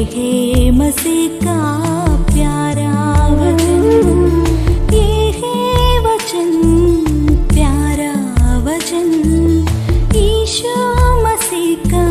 है मसीह का प्यारा वचन, ये है वचन, प्यारा वचन, यीशु मसीह का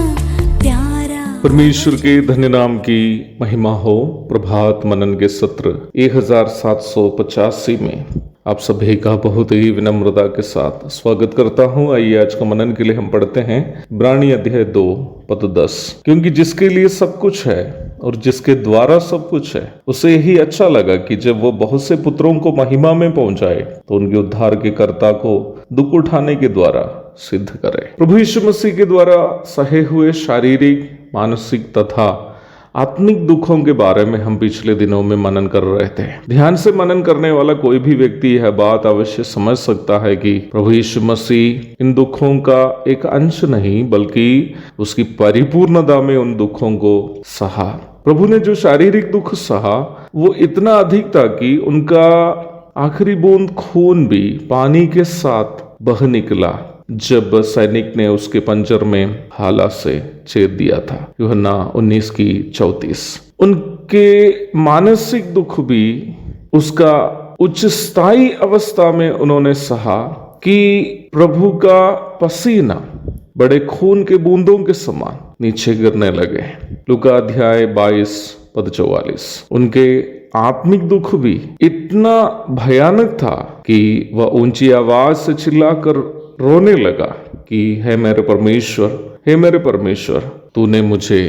प्यारा। परमेश्वर के धन्य नाम की महिमा हो। प्रभात मनन के सत्र 1785 में आप सभी का बहुत ही विनम्रता के साथ स्वागत करता हूं। आइए आज का मनन के लिए हम पढ़ते हैं इब्रानी अध्याय 2 पद 10। क्योंकि जिसके लिए सब कुछ है और जिसके द्वारा सब कुछ है, उसे यही अच्छा लगा कि जब वो बहुत से पुत्रों को महिमा में पहुंचाए तो उनके उद्धार के कर्ता को दुख उठाने के द्वारा सिद्ध करे। प्रभु यीशु मसीह के द्वारा सहे हुए शारीरिक, मानसिक तथा आत्मिक दुखों के बारे में हम पिछले दिनों में मनन कर रहे थे। ध्यान से मनन करने वाला कोई भी व्यक्ति यह बात अवश्य समझ सकता है कि प्रभु यीशु मसीह इन दुखों का एक अंश नहीं बल्कि उसकी परिपूर्णता में उन दुखों को सहा। प्रभु ने जो शारीरिक दुख सहा वो इतना अधिक था कि उनका आखिरी बूंद खून भी पानी के साथ बह निकला जब सैनिक ने उसके पंजर में भाला से छेद दिया था। यूहन्ना 19:34। उनके मानसिक दुख भी उसका उच्च स्थायी अवस्था में उन्होंने सहा कि प्रभु का पसीना बड़े खून के बूंदों के समान नीचे गिरने लगे। लूका अध्याय 22 पद 44। उनके आत्मिक दुख भी इतना भयानक था कि वह ऊंची आवाज से चिल्लाकर रोने लगा कि हे मेरे परमेश्वर, तूने मुझे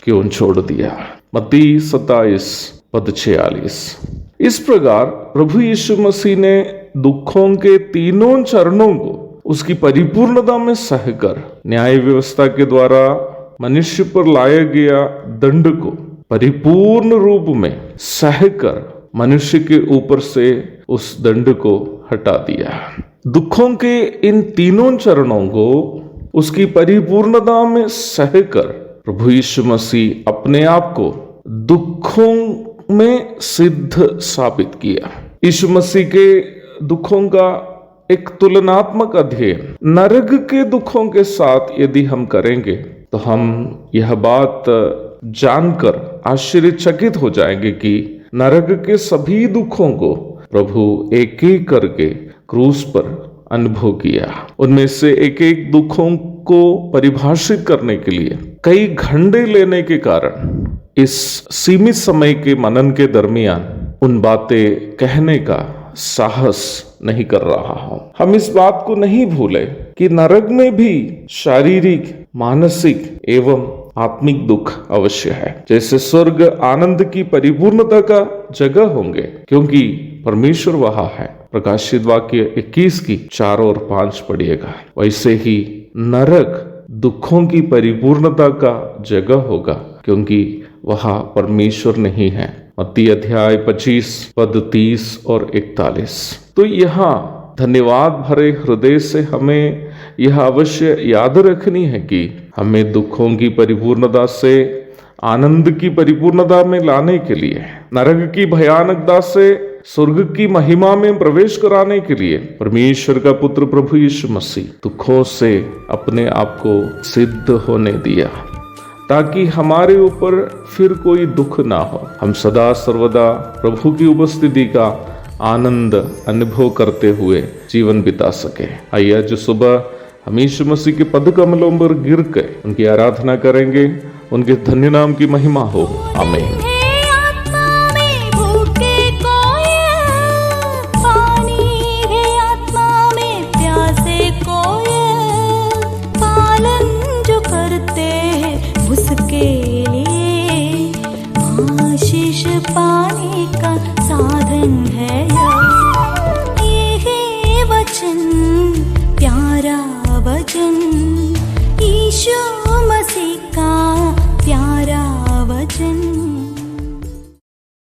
क्यों छोड़ दिया। मत्ती 27 पद 46। इस प्रकार प्रभु यीशु मसीह ने दुखों के तीनों चरणों को उसकी परिपूर्णता में सहकर न्याय व्यवस्था के द्वारा मनुष्य पर लाया गया दंड को परिपूर्ण रूप में सहकर मनुष्य के ऊपर से उस दंड को हटा दिया। दुखों के इन तीनों चरणों को उसकी परिपूर्णता में सहकर प्रभु यीशु मसीह अपने आप को दुखों में सिद्ध साबित किया। यीशु मसीह के दुखों का एक तुलनात्मक अध्ययन नरक के दुखों के साथ यदि हम करेंगे तो हम यह बात जानकर आश्चर्यचकित हो जाएंगे कि नरक के सभी दुखों को प्रभु एक एक करके क्रूस पर अनुभव किया। उनमें से एक एक दुखों को परिभाषित करने के लिए कई घंटे लेने के कारण इस सीमित समय के मनन के दरमियान उन बातें कहने का साहस नहीं कर रहा हूं। हम इस बात को नहीं भूले कि नरक में भी शारीरिक, मानसिक एवं आत्मिक दुख अवश्य है। जैसे स्वर्ग आनंद की परिपूर्णता का जगह होंगे क्योंकि परमेश्वर वहां है, प्रकाशित वाक्य 21 की 4 और 5 पढ़िएगा, वैसे ही नरक दुखों की परिपूर्णता का जगह होगा क्योंकि वहां परमेश्वर नहीं है। मत्ती अध्याय 25 पद 30 और 41। तो यहाँ धन्यवाद भरे हृदय से हमें यह अवश्य याद रखनी है कि हमें दुखों की परिपूर्णता से आनंद की परिपूर्णता में लाने के लिए, नरक की भयानकता से स्वर्ग की महिमा में प्रवेश कराने के लिए परमेश्वर का पुत्र प्रभु यीशु मसीह दुखों से अपने आप को सिद्ध होने दिया ताकि हमारे ऊपर फिर कोई दुख ना हो। हम सदा सर्वदा प्रभु की उपस्थिति का आनंद अनुभव करते हुए जीवन बिता सके। आइए आज सुबह हम यीशु मसीह के पद कमलों पर गिर के उनकी आराधना करेंगे। उनके धन्य नाम की महिमा हो। आमीन। आशीष पाने का साधन है।